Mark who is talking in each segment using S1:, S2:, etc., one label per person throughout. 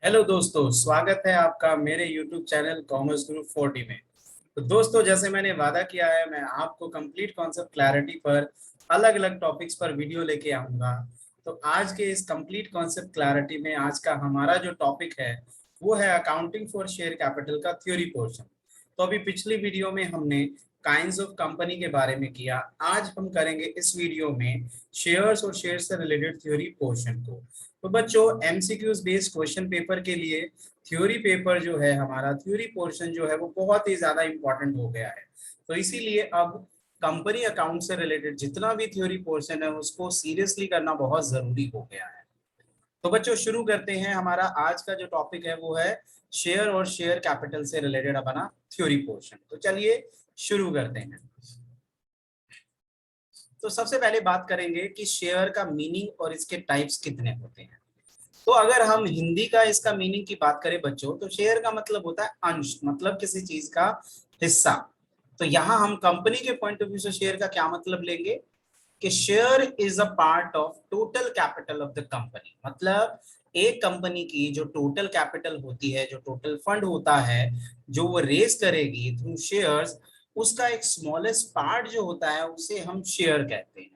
S1: Hello दोस्तों, स्वागत है आपका मेरे YouTube चैनल कॉमर्स ग्रुप 40 में। तो दोस्तों, जैसे मैंने वादा किया है, मैं आपको कंप्लीट कॉन्सेप्ट क्लैरिटी पर अलग अलग टॉपिक्स पर वीडियो लेके आऊंगा। तो आज के इस कंप्लीट कॉन्सेप्ट क्लैरिटी में आज का हमारा जो टॉपिक है वो है अकाउंटिंग फॉर शेयर कैपिटल का थ्योरी पोर्शन। तो अभी पिछली वीडियो में हमने काइंड्स ऑफ कंपनी के बारे में किया। आज हम करेंगे इस वीडियो में शेयर्स और शेयर से रिलेटेड थ्योरी पोर्शन को। तो बच्चों, एमसीक्यूज बेस्ड क्वेश्चन पेपर के लिए थ्योरी पेपर जो है, हमारा थ्योरी पोर्शन जो है वो बहुत ही ज्यादा इंपॉर्टेंट हो गया है। तो इसीलिए अब कंपनी अकाउंट से रिलेटेड जितना भी थ्योरी पोर्शन है उसको सीरियसली करना बहुत जरूरी हो गया है। तो बच्चों, शुरू करते हैं। हमारा आज का जो टॉपिक है वो है शेयर और शेयर कैपिटल से रिलेटेड अपना थ्योरी पोर्शन। तो चलिए शुरू करते हैं। तो सबसे पहले बात करेंगे कि शेयर का मीनिंग और इसके टाइप्स कितने होते हैं। तो अगर हम हिंदी का इसका मीनिंग की बात करें बच्चों, तो शेयर का मतलब होता है अंश, मतलब किसी चीज का हिस्सा। तो यहाँ हम कंपनी के पॉइंट ऑफ व्यू से शेयर का क्या मतलब लेंगे कि share is a part of total capital of the company. मतलब एक कंपनी की जो टोटल कैपिटल होती है, जो टोटल फंड होता है जो वो रेज करेगी थ्रू शेयर्स, उसका एक स्मॉलेस्ट पार्ट जो होता है उसे हम शेयर कहते हैं।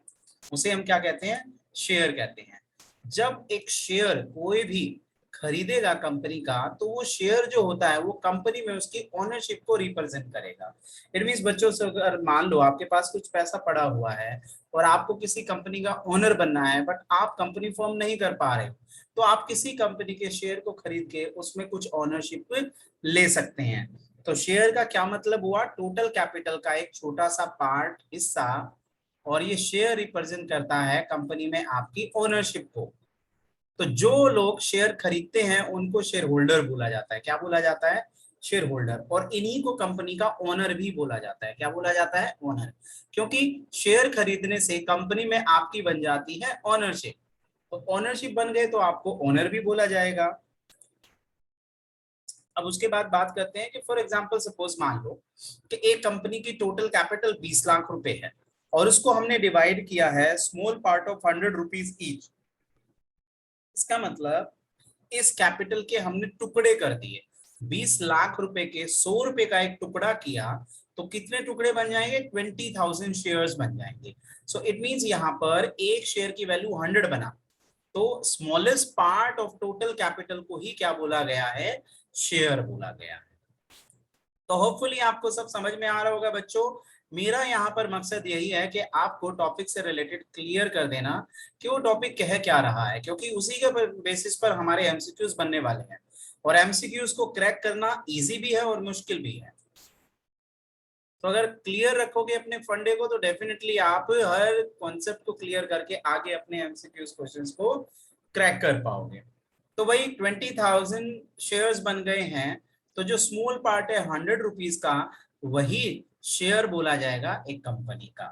S1: उसे हम क्या कहते हैं? शेयर कहते हैं। जब एक शेयर कोई भी खरीदेगा कंपनी का, तो वो शेयर जो होता है वो कंपनी में उसकी ओनरशिप को रिप्रेजेंट करेगा। इट मींस बच्चों से, अगर मान लो आपके पास कुछ पैसा पड़ा हुआ है और आपको किसी कंपनी का ओनर बनना है, बट आप कंपनी फॉर्म नहीं कर पा रहे हो, तो आप किसी कंपनी के शेयर को खरीद के उसमें कुछ ओनरशिप ले सकते हैं। तो शेयर का क्या मतलब हुआ? टोटल कैपिटल का एक छोटा सा पार्ट, हिस्सा। और ये शेयर रिप्रेजेंट करता है कंपनी में आपकी ओनरशिप को। तो जो लोग शेयर खरीदते हैं उनको शेयर होल्डर बोला जाता है। क्या बोला जाता है? Share holder. और इन्हीं को कंपनी का ओनर भी बोला जाता है। क्या बोला जाता है? ओनर। क्योंकि शेयर खरीदने से कंपनी में आपकी बन जाती है ओनरशिप। तो ओनरशिप बन गए तो आपको ओनर भी बोला जाएगा। अब उसके बाद बात करते हैं कि फॉर एग्जांपल सपोज मान लो कि एक कंपनी की टोटल कैपिटल 20 लाख रुपए है और उसको हमने डिवाइड किया है small part of 100 rupees each. इसका मतलब इस कैपिटल के हमने टुकड़े कर दिए। 20 लाख रुपए के 100 रुपए का एक टुकड़ा किया तो कितने टुकड़े बन जाएंगे? 20,000 शेयर्स बन जाएंगे। सो इट मींस यहाँ पर एक शेयर की वैल्यू 100 बना। तो smallest part of total capital को ही क्या बोला गया है? शेयर बोला गया है। तो होपफुली आपको सब समझ में आ रहा होगा बच्चों। मेरा यहाँ पर मकसद यही है कि आपको टॉपिक से रिलेटेड क्लियर कर देना कि वो टॉपिक कह क्या रहा है, क्योंकि उसी के बेसिस पर हमारे एमसीक्यूज बनने वाले हैं। और एमसीक्यूज को क्रैक करना इजी भी है और मुश्किल भी है। तो अगर क्लियर रखोगे अपने फंडे को तो डेफिनेटली आप हर कॉन्सेप्ट को क्लियर करके आगे अपने एमसीक्यूज क्वेश्चंस को क्रैक कर पाओगे। तो वही 20,000 शेयर्स बन गए हैं। तो जो स्मॉल पार्ट है 100 रुपीज का, वही शेयर बोला जाएगा एक कंपनी का।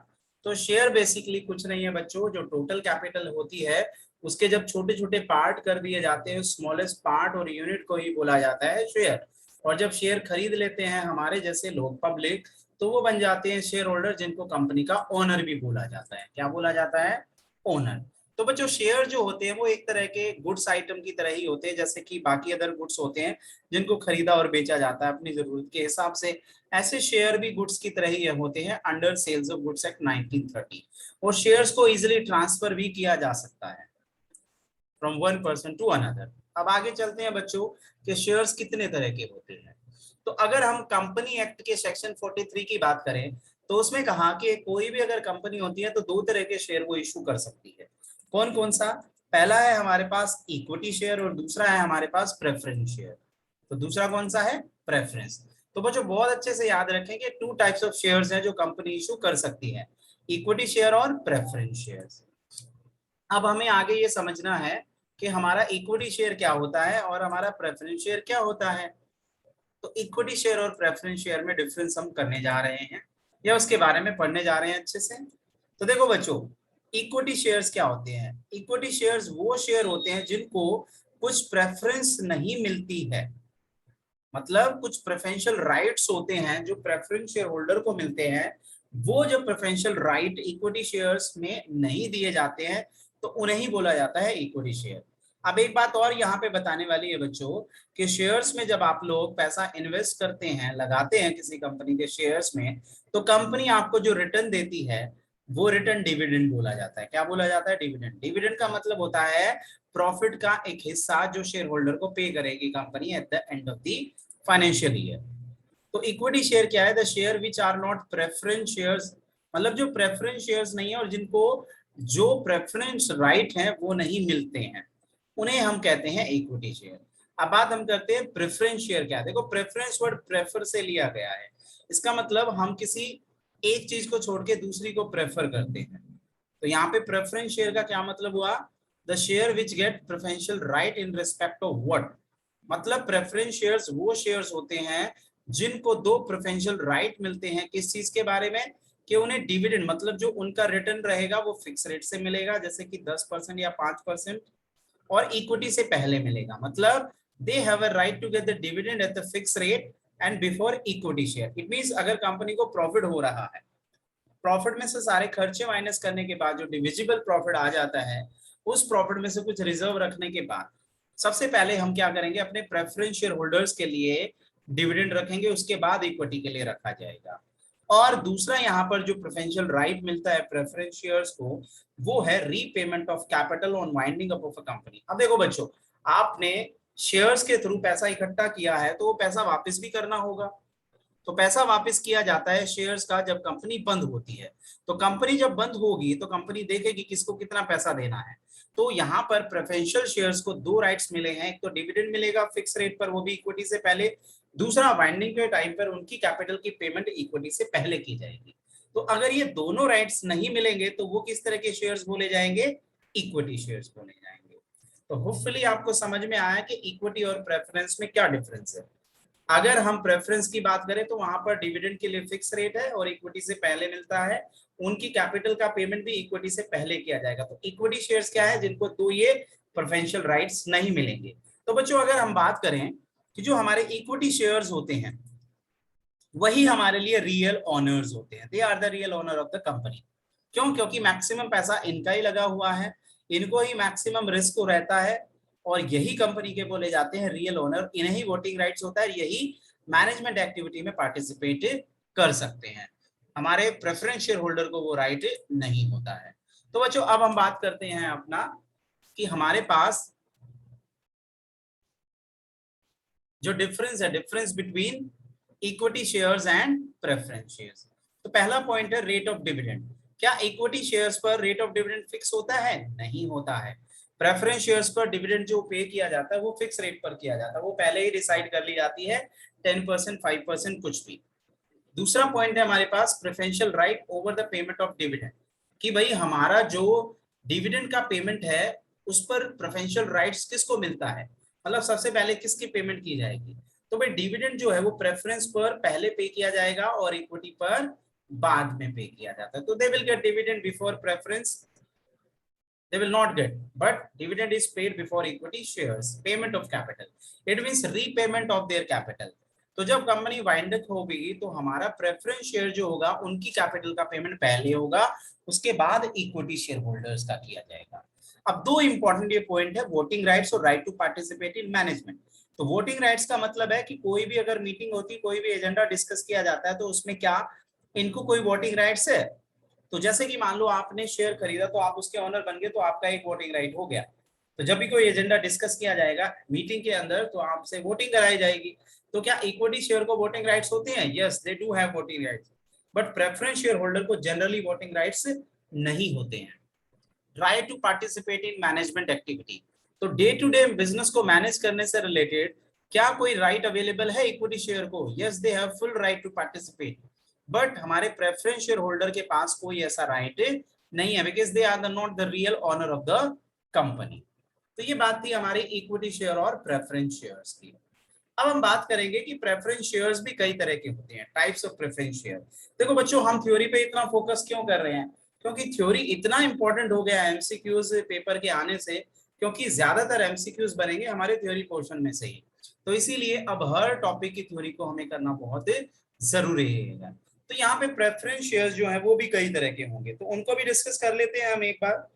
S1: तो शेयर बेसिकली कुछ नहीं है बच्चों, जो टोटल कैपिटल होती है उसके जब छोटे छोटे पार्ट कर दिए जाते हैं, स्मॉलेस्ट पार्ट और यूनिट को ही बोला जाता है शेयर। और जब शेयर खरीद लेते हैं हमारे जैसे लोग, पब्लिक, तो वो बन जाते हैं शेयर होल्डर, जिनको कंपनी का ओनर भी बोला जाता है। क्या बोला जाता है? ओनर। तो बच्चों, शेयर जो होते हैं वो एक तरह के गुड्स आइटम की तरह ही होते हैं, जैसे कि बाकी अदर गुड्स होते हैं जिनको खरीदा और बेचा जाता है अपनी जरूरत के हिसाब से। ऐसे शेयर भी गुड्स की तरह ही होते हैं under sales of goods act 1930। और शेयर्स को इजिली ट्रांसफर भी किया जा सकता है from one person to another. अब आगे चलते हैं बच्चों कि शेयर्स कितने तरह के होते हैं। तो अगर हम कंपनी एक्ट के सेक्शन 43 की बात करें तो उसमें कहा कि कोई भी अगर कंपनी होती है तो दो तरह के शेयर वो इशू कर सकती है। कौन कौन सा? पहला है हमारे पास इक्विटी शेयर और दूसरा है हमारे पास प्रेफरेंस शेयर। तो दूसरा कौन सा है? प्रेफरेंस। तो बच्चों बहुत अच्छे से याद रखें कि टू टाइप्स ऑफ शेयर्स हैं जो कंपनी इशू कर सकती है, इक्विटी शेयर और प्रेफरेंस शेयर। अब हमें आगे ये समझना है कि हमारा इक्विटी शेयर क्या होता है और हमारा प्रेफरेंस शेयर क्या होता है। तो इक्विटी शेयर और प्रेफरेंस शेयर में डिफरेंस हम करने जा रहे हैं या उसके बारे में पढ़ने जा रहे हैं अच्छे से। तो देखो बच्चों, इक्विटी शेयर्स क्या होते हैं? इक्विटी शेयर्स वो शेयर होते हैं जिनको कुछ प्रेफरेंस नहीं मिलती है। मतलब कुछ प्रेफरेंशियल राइट्स होते हैं जो प्रेफरेंस शेयर होल्डर को मिलते हैं। वो जब प्रेफरेंशियल राइट इक्विटी शेयर्स में नहीं दिए जाते हैं तो उन्हें ही बोला जाता है इक्विटी शेयर। अब एक बात और यहाँ पे बताने वाली है बच्चों कि शेयर्स में जब आप लोग पैसा इन्वेस्ट करते हैं, लगाते हैं किसी कंपनी के शेयर्स में, तो कंपनी आपको जो रिटर्न देती है वो रिटर्न डिविडेंड बोला जाता है। क्या बोला जाता है? डिविडेंड। डिविडेंड का मतलब होता है प्रॉफिट का एक हिस्सा जो शेयर होल्डर को पे करेगी company at the end of the financial year. तो इक्विटी शेयर क्या है? The share which are not preference shares, मतलब जो प्रेफरेंस शेयर्स नहीं है और जिनको जो प्रेफरेंस राइट है वो नहीं मिलते हैं, उन्हें हम कहते हैं इक्विटी शेयर। अब बात हम करते हैं प्रेफरेंस शेयर क्या है। देखो प्रेफरेंस वर्ड प्रेफर से लिया गया है। इसका मतलब हम किसी एक चीज को छोड़ के दूसरी को प्रेफर करते हैं। तो यहाँ पे प्रेफरेंस शेयर का क्या मतलब हुआ? The share which get preferential right in respect of what, मतलब प्रेफरेंस शेयर्स वो शेयर्स होते हैं जिनको दो प्रेफरेंशियल राइट मिलते हैं। किस चीज के बारे में? कि उन्हें डिविडेंड, मतलब जो उनका रिटर्न रहेगा वो फिक्स रेट से मिलेगा, जैसे कि 10% या 5%, और इक्विटी से पहले मिलेगा। मतलब they have a right to get the dividend at the fix rate and before equity share. It means अगर कंपनी को प्रॉफिट हो रहा है, प्रॉफिट में से सारे खर्चे माइनस करने के बाद जो डिविजिबल प्रॉफिट आ जाता है, उस प्रॉफिट में से कुछ रिजर्व रखने के बाद सबसे पहले हम क्या करेंगे? अपने प्रेफरेंस शेयर होल्डर्स के लिए डिविडेंड रखेंगे, उसके बाद इक्विटी के लिए रखा जाएगा। और दूसरा यहाँ पर जो प्रेफरेंशियल राइट मिलता है प्रेफरेंस शेयर्स को, वो है repayment of capital on winding up of a company. अब देखो बच्चों, आपने शेयर्स के थ्रू पैसा इकट्ठा किया है तो वो पैसा वापस भी करना होगा। तो पैसा वापस किया जाता है शेयर्स का जब कंपनी बंद होती है। तो कंपनी जब बंद होगी तो कंपनी देखेगी किसको कितना पैसा देना है। तो यहाँ पर प्रेफरेंशियल शेयर्स को दो राइट्स मिले हैं, एक तो डिविडेंड मिलेगा फिक्स रेट पर, वो भी इक्विटी से पहले, दूसरा वाइंडिंग के टाइम पर उनकी कैपिटल की पेमेंट इक्विटी से पहले की जाएगी। तो अगर ये दोनों राइट्स नहीं मिलेंगे तो वो किस तरह के शेयर्स बोले जाएंगे? इक्विटी शेयर्स बोले जाएंगे। तो होपफुली आपको समझ में आया कि इक्विटी और प्रेफरेंस में क्या डिफरेंस है। अगर हम प्रेफरेंस की बात करें तो वहां पर डिविडेंड के लिए फिक्स रेट है और इक्विटी से पहले मिलता है, उनकी कैपिटल का पेमेंट भी इक्विटी से पहले किया जाएगा। तो इक्विटी शेयर्स क्या है? जिनको तो ये प्रेफरेंशियल राइट्स नहीं मिलेंगे। तो बच्चों अगर हम बात करें कि जो हमारे इक्विटी शेयर्स होते हैं वही हमारे लिए रियल ओनर्स होते हैं। They are the real owner of the company. क्यों? क्योंकि मैक्सिमम पैसा इनका ही लगा हुआ है, इनको ही मैक्सिमम रिस्क रहता है, और यही कंपनी के बोले जाते हैं रियल ओनर। इन्हें ही वोटिंग राइट्स होता है, यही मैनेजमेंट एक्टिविटी में पार्टिसिपेट कर सकते हैं। हमारे प्रेफरेंस शेयर होल्डर को वो राइट नहीं होता है। तो बच्चों अब हम बात करते हैं अपना कि हमारे पास जो डिफरेंस है, difference between equity shares and preference shares. तो पहला पॉइंट है रेट ऑफ डिविडेंड। क्या इक्विटी शेयर्स पर रेट ऑफ डिविडेंड फिक्स होता है? नहीं होता है। प्रेफरेंस शेयर्स पर डिविडेंड जो पे किया जाता है वो फिक्स रेट पर किया जाता है, वो पहले ही डिसाइड कर ली जाती है, 10%, 5%, कुछ भी। दूसरा पॉइंट है हमारे पास preferential right over the payment of dividend, कि भाई हमारा जो डिविडेंड का पेमेंट है उस पर प्रेफरेंशियल राइट्स किसको मिलता है, मतलब सबसे पहले किसकी पेमेंट की जाएगी। तो भाई डिविडेंड जो है वो प्रेफरेंस पर पहले पे किया जाएगा और इक्विटी पर बाद में पे किया जाता है। तो दे will gate dividend before preference, they will not get, but dividend is paid before equity shares payment of capital, it means repayment of their capital। तो जब कंपनी वाइंड अप होगी तो हमारा प्रेफरेंस शेयर जो होगा उनकी कैपिटल का payment पहले होगा, उसके बाद इक्विटी शेयर होल्डर्स का किया जाएगा। अब दो इंपॉर्टेंट ये पॉइंट है, वोटिंग राइट्स और right to participate in management. तो वोटिंग राइट्स का मतलब है कि कोई भी अगर मीटिंग होती, कोई भी एजेंडा डिस्कस किया जाता है तो उसमें क्या इनको कोई वोटिंग राइट्स है? तो जैसे कि मान लो आपने शेयर खरीदा तो आप उसके ऑनर बन गए, तो आपका एक वोटिंग राइट हो गया। तो जब भी कोई एजेंडा डिस्कस किया जाएगा मीटिंग के अंदर तो आपसे वोटिंग कराई जाएगी। तो क्या इक्विटी शेयर को वोटिंग राइट्स होते हैं? Yes, they do have voting rights, but preference share holder को जनरली वोटिंग राइट्स नहीं होते हैं। Right to participate in management activity, तो डे टू डे बिजनेस को मैनेज करने से रिलेटेड क्या कोई राइट अवेलेबल है इक्विटी शेयर को? Yes, they have full right to participate, but हमारे प्रेफरेंस शेयर होल्डर के पास कोई ऐसा राइट नहीं है, because they are not the real owner of the company. तो ये बात थी हमारी इक्विटी शेयर और प्रेफरेंस शेयर्स की। अब हम बात करेंगे कि प्रेफरेंस शेयर्स भी कई तरह के होते हैं, टाइप्स ऑफ प्रेफरेंस शेयर। देखो बच्चों, हम थ्योरी पे इतना फोकस क्यों कर रहे हैं? क्योंकि थ्योरी इतना इंपॉर्टेंट हो गया है एमसीक्यूज पेपर के आने से, क्योंकि ज्यादातर एमसीक्यूज बनेंगे हमारे थ्योरी पोर्शन में से ही। तो इसीलिए अब हर टॉपिक की थ्योरी को हमें करना बहुत जरूरी है। तो यहाँ पे प्रेफरेंस शेयर्स जो है वो भी कई तरह के होंगे, तो उनको भी डिस्कस कर लेते हैं हम एक बार।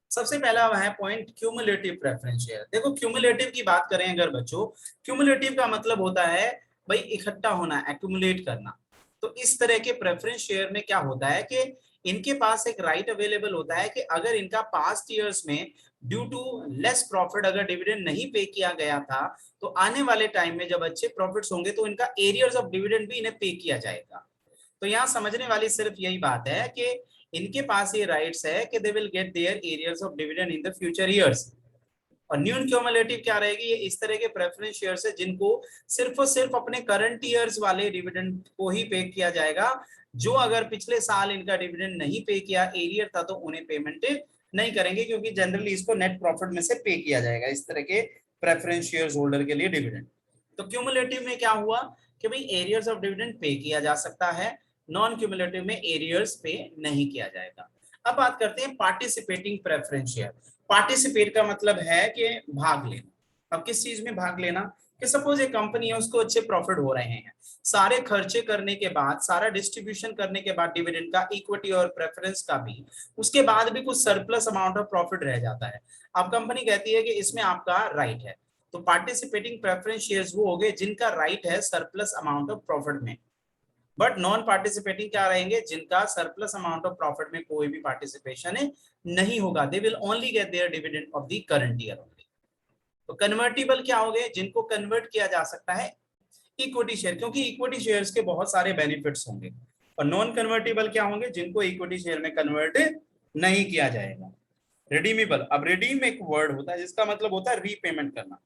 S1: सबसे पहला है पॉइंट क्यूमुलेटिव प्रेफरेंस शेयर। देखो क्यूमुलेटिव की बात करें अगर बच्चों, क्यूमुलेटिव का मतलब होता है भाई इकट्ठा होना, एक्यूमुलेट करना। तो इस तरह के प्रेफरेंस शेयर में क्या होता है कि इनके पास एक राइट अवेलेबल होता है कि अगर इनका पास्ट ईयर्स में ड्यू टू लेस प्रॉफिट अगर डिविडेंड नहीं पे किया गया था, तो आने वाले टाइम में जब अच्छे प्रॉफिट्स होंगे तो इनका एरियर्स ऑफ डिविडेंड भी इन्हें पे किया जाएगा। तो यहाँ समझने वाली सिर्फ यही बात है कि इनके पास ये राइट्स है कि they will get their arrears of dividend in the future years. और न्यून क्यूमुलेटिव क्या रहेगी, ये इस तरह के प्रेफरेंस शेयर्स है जिनको सिर्फ और सिर्फ अपने करंट ईयर्स वाले डिविडेंड को ही पे किया जाएगा। जो अगर पिछले साल इनका डिविडेंड नहीं पे किया, एरियर था, तो उन्हें पेमेंट नहीं करेंगे, क्योंकि जनरली इसको नेट प्रॉफिट में से पे किया जाएगा इस तरह के प्रेफरेंस शेयर्स होल्डर के लिए डिविडेंड। तो क्यूमुलेटिव में क्या हुआ कि भाई एरियर्स ऑफ डिविडेंड पे किया जा सकता है, नॉन क्यूमुलेटिव में एरियर्स पे नहीं किया जाएगा। अब बात करते हैं पार्टिसिपेटिंग प्रेफरेंस शेयर। पार्टिसिपेट का मतलब है कि भाग लेना। अब किस चीज में भाग लेना, कि सपोज एक कंपनी है, उसको अच्छे प्रॉफिट हो रहे हैं, सारे खर्चे करने के बाद, सारा डिस्ट्रीब्यूशन करने के बाद डिविडेंड का, इक्विटी और प्रेफरेंस का भी, उसके बाद भी कुछ सरप्लस अमाउंट ऑफ प्रॉफिट रह जाता है। अब कंपनी कहती है कि इसमें आपका राइट है। तो पार्टिसिपेटिंग प्रेफरेंस शेयर्स वो हो गए जिनका राइट है सरप्लस अमाउंट ऑफ प्रॉफिट में। बट नॉन पार्टिसिपेटिंग क्या रहेंगे, जिनका सरप्लस अमाउंट ऑफ प्रॉफिट में कोई भी पार्टिसिपेशन नहीं होगा। They will only get their dividend of the current year only. तो कन्वर्टिबल क्या हो गए, जिनको कन्वर्ट किया जा सकता है इक्विटी शेयर, क्योंकि इक्विटी शेयर्स के बहुत सारे बेनिफिट्स होंगे। और नॉन कन्वर्टिबल क्या होंगे, जिनको इक्विटी शेयर में कन्वर्ट नहीं किया जाएगा। रिडीमेबल, अब रिडीम एक वर्ड होता है जिसका मतलब होता है रीपेमेंट करना।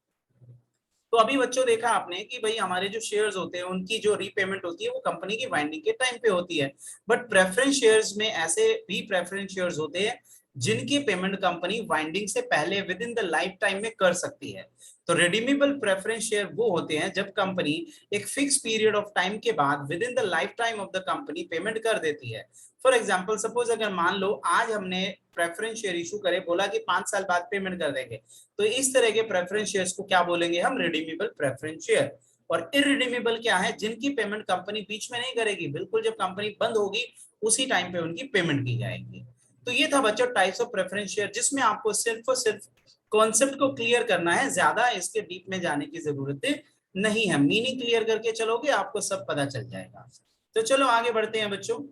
S1: तो अभी बच्चों देखा आपने कि भाई हमारे जो शेयर्स होते हैं उनकी जो रीपेमेंट होती है वो कंपनी की वाइंडिंग के टाइम पे होती है। बट प्रेफरेंस शेयर्स में ऐसे भी प्रेफरेंस शेयर्स होते हैं जिनकी पेमेंट कंपनी वाइंडिंग से पहले with in the life time में कर सकती है। तो रिडीमेबल प्रेफरेंस शेयर वो होते हैं जब कंपनी एक फिक्स पीरियड ऑफ टाइम के बाद with in the life time of the company payment कर देती है। फॉर एग्जाम्पल सपोज अगर मान लो आज हमने प्रेफरेंस शेयर इशू करे, बोला कि 5 साल बाद पेमेंट कर देंगे, तो इस तरह के प्रेफरेंस शेयर्स को क्या बोलेंगे हम, रिडीमेबल प्रेफरेंस शेयर। और इरिडीमेबल क्या है, जिनकी पेमेंट कंपनी बीच में नहीं करेगी, बिल्कुल जब कंपनी बंद होगी उसी टाइम पे उनकी पेमेंट की जाएगी। तो ये था बच्चों टाइप्स ऑफ प्रेफरेंस शेयर, जिसमें आपको सिर्फ और सिर्फ कॉन्सेप्ट को क्लियर करना है, ज्यादा इसके डीप में जाने की जरूरत नहीं है। मीनिंग क्लियर करके चलोगे आपको सब पता चल जाएगा। तो चलो आगे बढ़ते हैं बच्चों।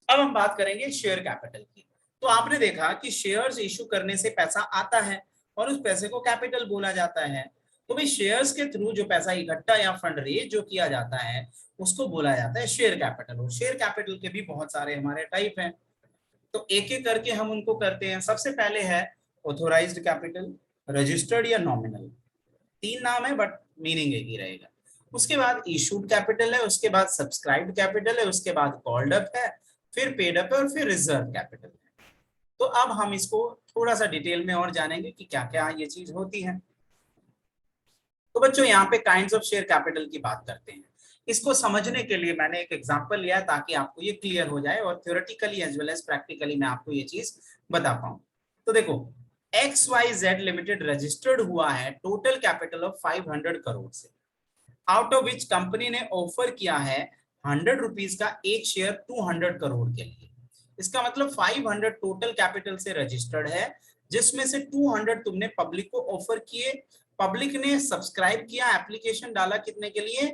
S1: अब हम बात करेंगे शेयर कैपिटल की। तो आपने देखा कि शेयर्स इशू करने से पैसा आता है और उस पैसे को कैपिटल बोला जाता है। तो भाई शेयर्स के थ्रू जो पैसा इकट्ठा या फंड रेज जो किया जाता है उसको बोला जाता है शेयर कैपिटल। और शेयर कैपिटल के भी बहुत सारे हमारे टाइप हैं, तो एक एक करके हम उनको करते हैं। सबसे पहले है ऑथोराइज्ड कैपिटल, रजिस्टर्ड या नॉमिनल। 3 नाम है बट मीनिंग एक ही रहेगा। उसके बाद इशूड कैपिटल है, उसके बाद सब्सक्राइब्ड कैपिटल है, उसके बाद कॉल्ड अप है, फिर पेड अप है और फिर रिजर्व कैपिटल है। तो अब हम इसको थोड़ा सा डिटेल में और जानेंगे कि क्या क्या ये चीज होती है। तो बच्चों यहाँ पे काइंड्स ऑफ शेयर कैपिटल की बात करते हैं। इसको समझने के लिए मैंने एक एग्जांपल लिया ताकि आपको ये क्लियर हो जाए और theoretically as well as practically मैं आपको ये चीज बता पाऊं। तो देखो XYZ लिमिटेड रजिस्टर्ड हुआ है टोटल कैपिटल ऑफ 500 करोड़ से, आउट ऑफ विच कंपनी ने ऑफर किया है 100 रुपीज का एक शेयर 200 करोड़ के लिए। इसका मतलब 500 टोटल कैपिटल से रजिस्टर्ड है, जिसमें से 200 तुमने पब्लिक को ऑफर किए, पब्लिक ने सब्सक्राइब किया, एप्लीकेशन डाला, कितने के लिए,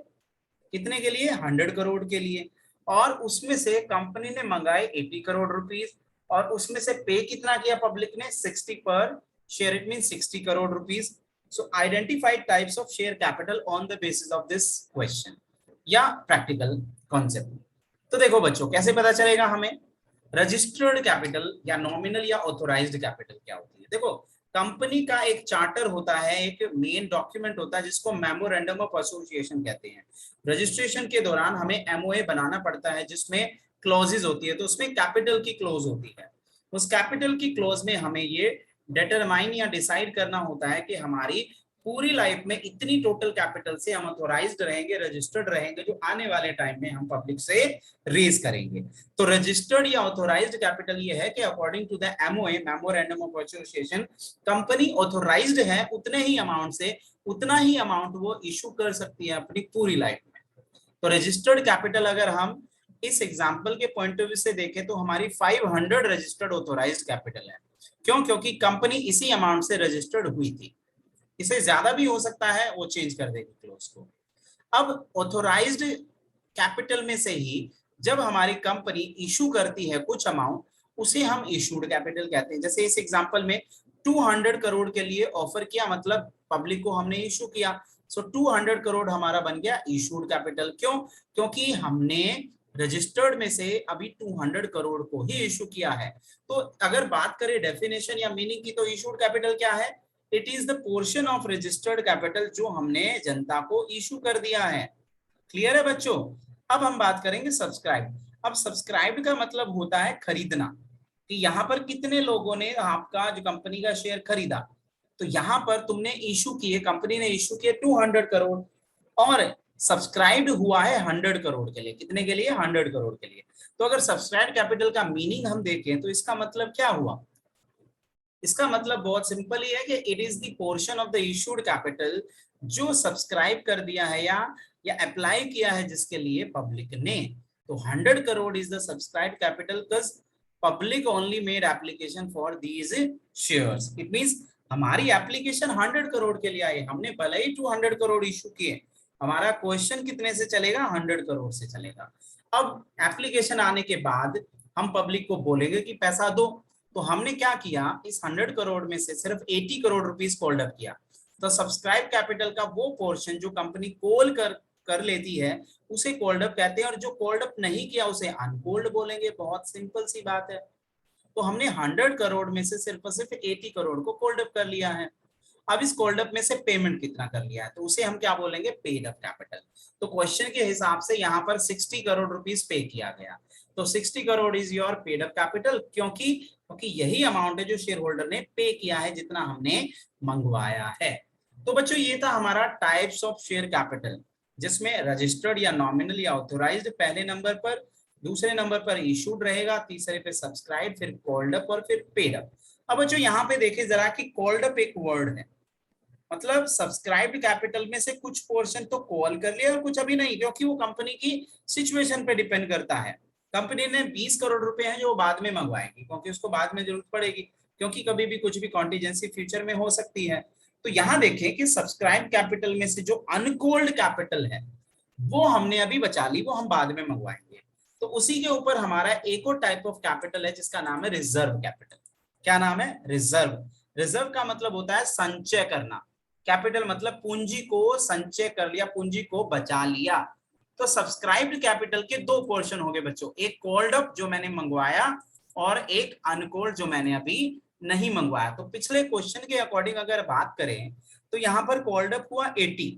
S1: कितने के लिए, 100 करोड़ के लिए। और उसमें से कंपनी ने मंगाए 80 करोड़ रुपीस, और उसमें से पे कितना किया पब्लिक ने, 60 पर share, it mean 60 crore rupees. So identified types of share capital on the basis of this question या प्रैक्टिकल कॉन्सेप्ट। तो देखो बच्चों कैसे पता चलेगा हमें रजिस्टर्ड कैपिटल या नॉमिनल या ऑथोराइज्ड कैपिटल क्या होती है। देखो कंपनी का एक चार्टर होता है, एक मेन डॉक्यूमेंट होता है जिसको मेमोरेंडम ऑफ एसोसिएशन कहते हैं। रजिस्ट्रेशन के दौरान हमें एमओए बनाना पड़ता है जिसमें क्लॉजेज होती है, तो उसमें कैपिटल की क्लोज होती है। उस कैपिटल की क्लोज में हमें ये डिटरमाइन या डिसाइड करना होता है कि हमारी पूरी लाइफ में इतनी टोटल कैपिटल से हम ऑथोराइज्ड रहेंगे, रजिस्टर्ड रहेंगे, जो आने वाले टाइम में हम पब्लिक से रेज करेंगे। तो रजिस्टर्ड या ऑथोराइज्ड कैपिटल ये है कि according to the MOA, memorandum of association, company authorised है उतने ही अमाउंट से उतना ही अमाउंट वो इशू कर सकती है अपनी पूरी लाइफ में। तो रजिस्टर्ड कैपिटल अगर हम इस एग्जांपल के पॉइंट ऑफ व्यू से देखें तो हमारी 500 रजिस्टर्ड ऑथोराइज्ड कैपिटल है। क्यों? क्योंकि कंपनी इसी अमाउंट से रजिस्टर्ड हुई थी, इसे ज्यादा भी हो सकता है, वो चेंज कर देगी क्लोज को। अब ऑथोराइज्ड कैपिटल में से ही जब हमारी कंपनी इशू करती है कुछ अमाउंट, उसे हम इशूड कैपिटल कहते हैं। जैसे इस एग्जांपल में 200 करोड़ के लिए ऑफर किया, मतलब पब्लिक को हमने इशू किया, सो 200 करोड़ हमारा बन गया इशूड कैपिटल। क्यों? क्योंकि हमने रजिस्टर्ड में से अभी 200 करोड़ को ही इशू किया है। तो अगर बात करें डेफिनेशन या मीनिंग की, तो इशूड कैपिटल क्या है? It is the portion of registered capital जो हमने जनता को इशू कर दिया है। क्लियर है बच्चों? अब हम बात करेंगे सब्सक्राइब। अब सब्सक्राइब का मतलब होता है खरीदना, कि यहाँ पर कितने लोगों ने आपका जो कंपनी का शेयर खरीदा। तो यहाँ पर तुमने इशू किए, कंपनी ने इशू किए 200 करोड़ और सब्सक्राइब्ड हुआ है 100 करोड़ के लिए। कितने के लिए? 100 करोड़ के लिए। तो अगर सब्सक्राइब कैपिटल का मीनिंग हम देखें तो इसका मतलब क्या हुआ? इसका मतलब बहुत सिंपल ही है कि it is the portion of the issued capital जो सब्सक्राइब कर दिया है या अप्लाई किया है जिसके लिए पब्लिक ने। तो 100 crore is the subscribe capital because public only made application for these shares. It means हमारी एप्लीकेशन 100 करोड़ के लिए आई, हमने भले ही 200 करोड़ इशू किए, हमारा क्वेश्चन कितने से चलेगा? 100 करोड़ से चलेगा। अब एप्लीकेशन आने के बाद हम पब्लिक को बोलेंगे कि पैसा दो, तो हमने क्या किया, इस 100 करोड़ में से सिर्फ 80 करोड़ रुपीस कॉल्ड अप किया। तो सब्सक्राइब कैपिटल का वो पोर्शन जो कंपनी कॉल कर लेती है उसे कॉल्ड अप कहते हैं, और जो कॉल्ड अप नहीं किया उसे अनकॉल्ड बोलेंगे। बहुत सिंपल सी बात है। तो हमने 100 करोड़ में से सिर्फ और सिर्फ 80 करोड़ को कॉल्ड अप कर लिया है। अब इस कॉल्ड अप में से पेमेंट कितना कर लिया है, तो उसे हम क्या बोलेंगे? Paid up capital. तो क्वेश्चन के हिसाब से यहाँ पर 60 करोड़ रुपीस पे किया गया, तो 60 crore is your paid up capital. क्योंकि यही अमाउंट है जो शेयर होल्डर ने पे किया है, जितना हमने मंगवाया है। तो बच्चों ये था हमारा टाइप्स ऑफ शेयर कैपिटल, जिसमें रजिस्टर्ड या नॉमिनल या ऑथोराइज्ड पहले नंबर पर, दूसरे नंबर पर इशूड रहेगा, तीसरे पे सब्सक्राइब, फिर कॉल्ड अप और फिर पेड अप। अब बच्चों यहाँ पे देखिए जरा कि कॉल्ड अप एक वर्ड है, मतलब सब्सक्राइब्ड कैपिटल में से कुछ पोर्शन तो कॉल कर लिया और कुछ अभी नहीं, क्योंकि वो कंपनी की सिचुएशन पे डिपेंड करता है। कंपनी ने 20 करोड़ रुपए हैं जो बाद में मंगवाएगी, क्योंकि उसको बाद में जरूरत पड़ेगी, क्योंकि कभी भी कुछ भी कॉन्टीजेंसी फ्यूचर में हो सकती है। तो यहाँ देखें कि सब्सक्राइब कैपिटल में से जो अनकॉल्ड कैपिटल है वो हमने अभी बचा ली, वो हम बाद में मंगवाएंगे। तो उसी के ऊपर हमारा एक और टाइप ऑफ कैपिटल है जिसका नाम है रिजर्व कैपिटल। क्या नाम है? रिजर्व। रिजर्व का मतलब होता है संचय करना। कैपिटल मतलब पूंजी को संचय कर लिया, पूंजी को बचा लिया। तो सब्सक्राइब्ड कैपिटल के दो पोर्शन हो गए बच्चों, एक कॉल्ड अप जो मैंने मंगवाया और एक अनकॉल्ड जो मैंने अभी नहीं मंगवाया। तो पिछले क्वेश्चन के अकॉर्डिंग अगर बात करें तो यहाँ पर कॉल्ड अप हुआ 80,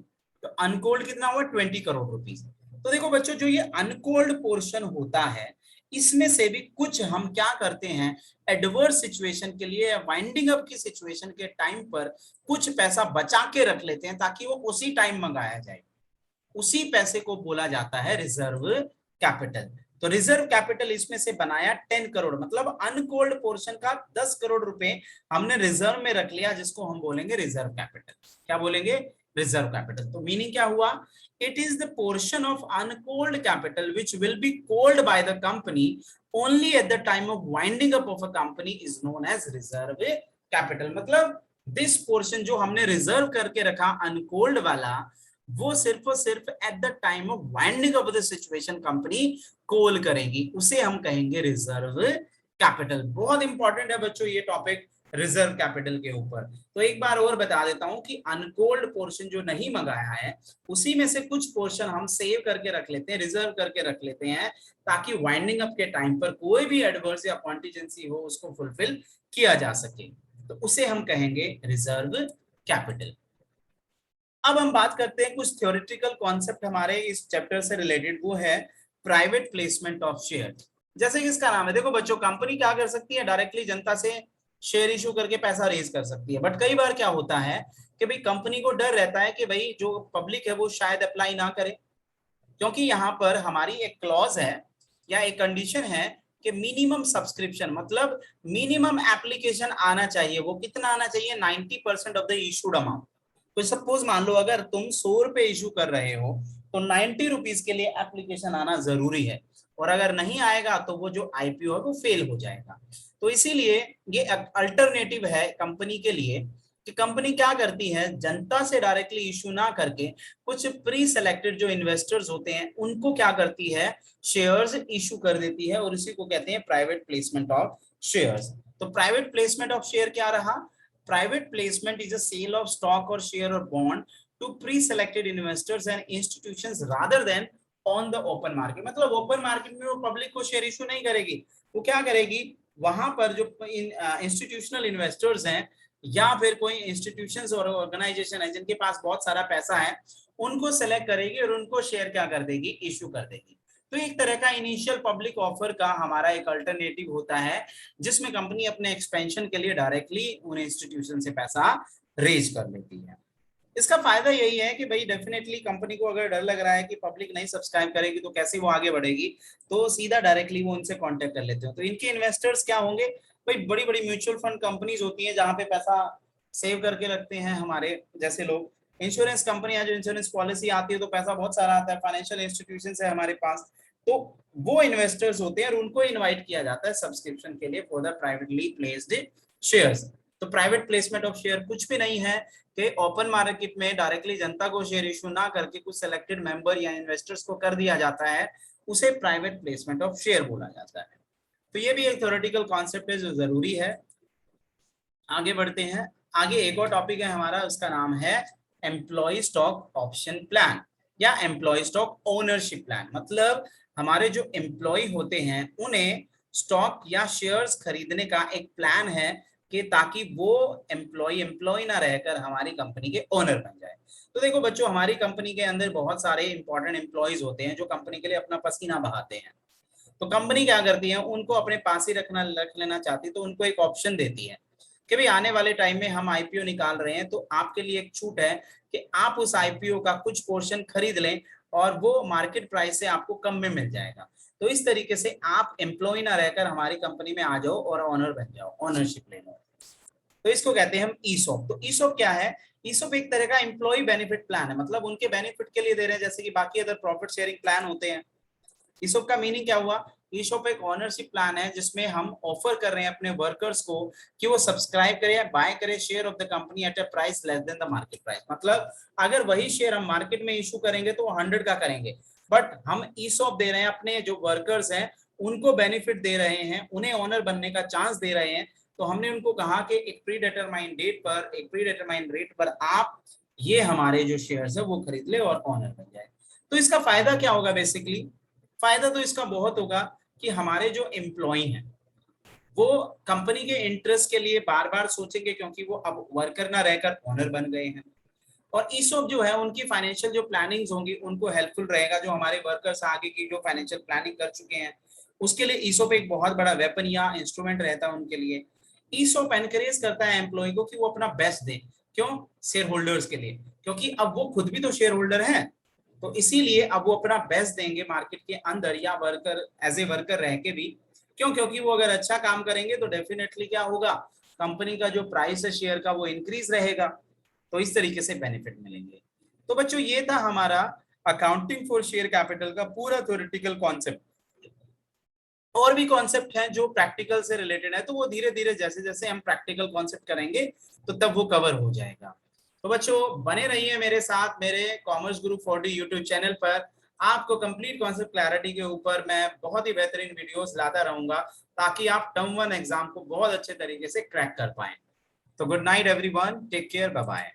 S1: तो अनकॉल्ड कितना हुआ? 20 करोड़ रुपीस। तो देखो बच्चों जो ये अनकॉल्ड पोर्शन होता है इसमें से भी कुछ हम क्या करते हैं, एडवर्स सिचुएशन के लिए, वाइंडिंग अप की सिचुएशन के टाइम पर कुछ पैसा बचा के रख लेते हैं ताकि वो उसी टाइम मंगाया जाए। उसी पैसे को बोला जाता है रिजर्व कैपिटल। तो रिजर्व कैपिटल इसमें से बनाया 10 करोड़, मतलब अनकॉल्ड पोर्शन का 10 करोड़ रुपए हमने रिजर्व में रख लिया, जिसको हम बोलेंगे रिजर्व कैपिटल। क्या बोलेंगे? Reserve capital. तो मीनिंग क्या हुआ? It is the portion of uncalled capital which will be called by the company only at the time of winding up of a company is known as reserve capital. मतलब this portion जो हमने reserve करके रखा uncalled वाला, वो सिर्फ और सिर्फ eight the time of winding up the situation company call करेगी, उसे हम कहेंगे रिजर्व कैपिटल। बहुत इंपॉर्टेंट है बच्चों ये टॉपिक रिजर्व कैपिटल के ऊपर। तो एक बार और बता देता हूं कि अनकॉल्ड पोर्शन जो नहीं मंगाया है उसी में से कुछ पोर्शन हम सेव करके रख लेते हैं, रिजर्व करके रख लेते हैं, ताकि वाइंडिंग अप के टाइम पर कोई भी एडवर्स या कॉन्टीजेंसी हो उसको फुलफिल किया जा सके। तो उसे हम कहेंगे रिजर्व कैपिटल। अब हम बात करते हैं कुछ थ्योरेटिकल कॉन्सेप्ट हमारे इस चैप्टर से रिलेटेड, वो है प्राइवेट प्लेसमेंट ऑफ शेयर। जैसे कि इसका नाम है, देखो बच्चों कंपनी क्या कर सकती है, डायरेक्टली जनता से शेयर इशू करके पैसा रेज कर सकती है, बट कई बार क्या होता है कि भाई कंपनी को डर रहता है कि भाई जो पब्लिक है वो शायद अप्लाई ना करे, क्योंकि यहाँ पर हमारी एक क्लॉज है या एक कंडीशन है कि मिनिमम सब्सक्रिप्शन, मतलब मिनिमम एप्लीकेशन आना चाहिए। वो कितना आना चाहिए? 90% ऑफ द इशूड अमाउंट। तो सपोज मान लो अगर तुम 100 रुपए इशू कर रहे हो तो 90 रुपीज के लिए एप्लीकेशन आना जरूरी है। और अगर नहीं आएगा तो वो जो आईपीओ है वो फेल हो जाएगा। तो इसीलिए ये अल्टरनेटिव है कंपनी के लिए कि कंपनी क्या करती है, जनता से डायरेक्टली इशू ना करके कुछ प्री सेलेक्टेड जो इन्वेस्टर्स होते हैं उनको क्या करती है, शेयर्स इशू कर देती है, और इसी को कहते हैं प्राइवेट प्लेसमेंट ऑफ शेयर्स। तो प्राइवेट प्लेसमेंट ऑफ शेयर क्या रहा, private placement is a sale of stock और शेयर और bond to pre selected investors and institutions rather than on the open market. मतलब ओपन मार्केट में वो public को share issue नहीं करेगी, वो क्या करेगी, वहां पर जो इंस्टीट्यूशनल इन्वेस्टर्स हैं या फिर कोई इंस्टीट्यूशंस और ऑर्गेनाइजेशन है जिनके पास बहुत सारा पैसा है, उनको सेलेक्ट करेगी और उनको शेयर क्या कर देगी, इशू कर देगी। तो एक तरह का इनिशियल पब्लिक ऑफर का हमारा एक अल्टरनेटिव होता है जिसमें कंपनी अपने एक्सपेंशन के लिए डायरेक्टली उन इंस्टीट्यूशन से पैसा रेज कर लेती है। इसका फायदा यही है कि भाई डेफिनेटली कंपनी को अगर डर लग रहा है कि पब्लिक नहीं सब्सक्राइब करेगी तो कैसे वो आगे बढ़ेगी, तो सीधा डायरेक्टली वो उनसे कांटेक्ट कर लेते हो। तो इनके इन्वेस्टर्स क्या होंगे, भाई बड़ी बड़ी म्यूचुअल फंड कंपनीज होती हैं जहां पे पैसा सेव करके रखते हैं हमारे जैसे लोग, इंश्योरेंस कंपनियां जो इंश्योरेंस पॉलिसी आती है तो पैसा बहुत सारा आता है, फाइनेंशियल इंस्टीट्यूशन है हमारे पास, तो वो इन्वेस्टर्स होते हैं और उनको इन्वाइट किया जाता है सब्सक्रिप्शन के लिए for the privately placed shares. तो प्राइवेट प्लेसमेंट ऑफ शेयर कुछ भी नहीं है कि ओपन मार्केट में डायरेक्टली जनता को शेयर इशू ना करके कुछ सिलेक्टेड मेंबर या इन्वेस्टर्स को कर दिया जाता है, उसे प्राइवेट प्लेसमेंट ऑफ शेयर बोला जाता है। तो ये भी एक थ्योरेटिकल कॉन्सेप्ट है जो जरूरी है। आगे बढ़ते हैं, आगे एक और टॉपिक है हमारा, उसका नाम है एम्प्लॉय स्टॉक ऑप्शन प्लान या एम्प्लॉय स्टॉक ओनरशिप प्लान। मतलब हमारे जो एम्प्लॉय होते हैं उन्हें स्टॉक या शेयर्स खरीदने का एक प्लान है कि ताकि वो एम्प्लॉय ना रहकर हमारी कंपनी के ओनर बन जाए। तो देखो बच्चों, हमारी कंपनी के अंदर बहुत सारे इंपॉर्टेंट एम्प्लॉयज होते हैं जो कंपनी के लिए अपना पसीना बहाते हैं। तो कंपनी क्या करती है, उनको अपने पास ही रख लेना चाहती है, तो उनको एक ऑप्शन देती है कि भाई आने वाले टाइम में हम आईपीओ निकाल रहे हैं तो आपके लिए एक छूट है कि आप उस आईपीओ का कुछ पोर्शन खरीद लें और वो मार्केट प्राइस से आपको कम में मिल जाएगा। तो इस तरीके से आप एम्प्लॉय ना रहकर हमारी कंपनी में आ जाओ और ऑनर बन जाओ, ओनरशिप ले लो। तो इसको कहते हैं हम ईसॉप। तो ईसॉप क्या है, ईसॉप एक तरह का एम्प्लॉय बेनिफिट प्लान है, मतलब उनके बेनिफिट के लिए दे रहे हैं जैसे कि बाकी अदर प्रॉफिट शेयरिंग प्लान होते हैं। ईसॉप का मीनिंग क्या हुआ, ईसॉप एक ओनरशिप प्लान है जिसमें हम ऑफर कर रहे हैं अपने वर्कर्स को कि वो सब्सक्राइब करें या बाय करें share of the company at a price less than the market price. मतलब अगर वही शेयर हम मार्केट में इशू करेंगे तो वो 100 का करेंगे, बट हम ईसॉप दे रहे हैं अपने जो वर्कर्स हैं उनको बेनिफिट दे रहे हैं, उन्हें ओनर बनने का चांस दे रहे हैं। तो हमने उनको कहा कि एक प्री डिटरमाइंड डेट पर, एक प्री डिटरमाइंड रेट पर आप ये हमारे जो शेयर्स है वो खरीद ले और ओनर बन जाए। तो इसका फायदा क्या होगा, बेसिकली फायदा तो इसका बहुत होगा कि हमारे जो एम्प्लॉय हैं वो कंपनी के इंटरेस्ट के लिए बार बार सोचेंगे क्योंकि वो अब वर्कर ना रहकर ओनर बन गए हैं। और ईसॉप जो है उनकी फाइनेंशियल जो प्लानिंग्स होंगी उनको हेल्पफुल रहेगा, जो हमारे वर्कर्स आगे की जो फाइनेंशियल प्लानिंग कर चुके हैं उसके लिए ईसॉप एक बहुत बड़ा वेपन या इंस्ट्रूमेंट रहता है उनके लिए। ईसॉप एनकरेज करता है एम्प्लॉय को कि वो अपना बेस्ट दे, क्यों, शेयर होल्डर्स के लिए, क्योंकि अब वो खुद भी तो शेयर होल्डर है। तो इसीलिए अब वो अपना बेस्ट देंगे मार्केट के अंदर या वर्कर एज ए वर्कर रह के भी, क्यों, क्योंकि वो अगर अच्छा काम करेंगे तो डेफिनेटली क्या होगा, कंपनी का जो प्राइस है शेयर का वो इंक्रीज रहेगा। तो इस तरीके से बेनिफिट मिलेंगे। तो बच्चों ये था हमारा अकाउंटिंग फॉर शेयर कैपिटल का पूरा थ्योरेटिकल कॉन्सेप्ट। और भी कॉन्सेप्ट हैं जो प्रैक्टिकल से रिलेटेड है, तो वो धीरे धीरे जैसे जैसे हम प्रैक्टिकल कॉन्सेप्ट करेंगे तो तब वो कवर हो जाएगा। तो बच्चों बने रहिए मेरे साथ मेरे commerce group 4D YouTube channel पर। आपको कंप्लीट कॉन्सेप्ट क्लैरिटी के ऊपर मैं बहुत ही बेहतरीन वीडियोस लाता रहूंगा ताकि आप टर्म 1 एग्जाम को बहुत अच्छे तरीके से क्रैक कर पाए। तो good night everyone, take care, bye bye.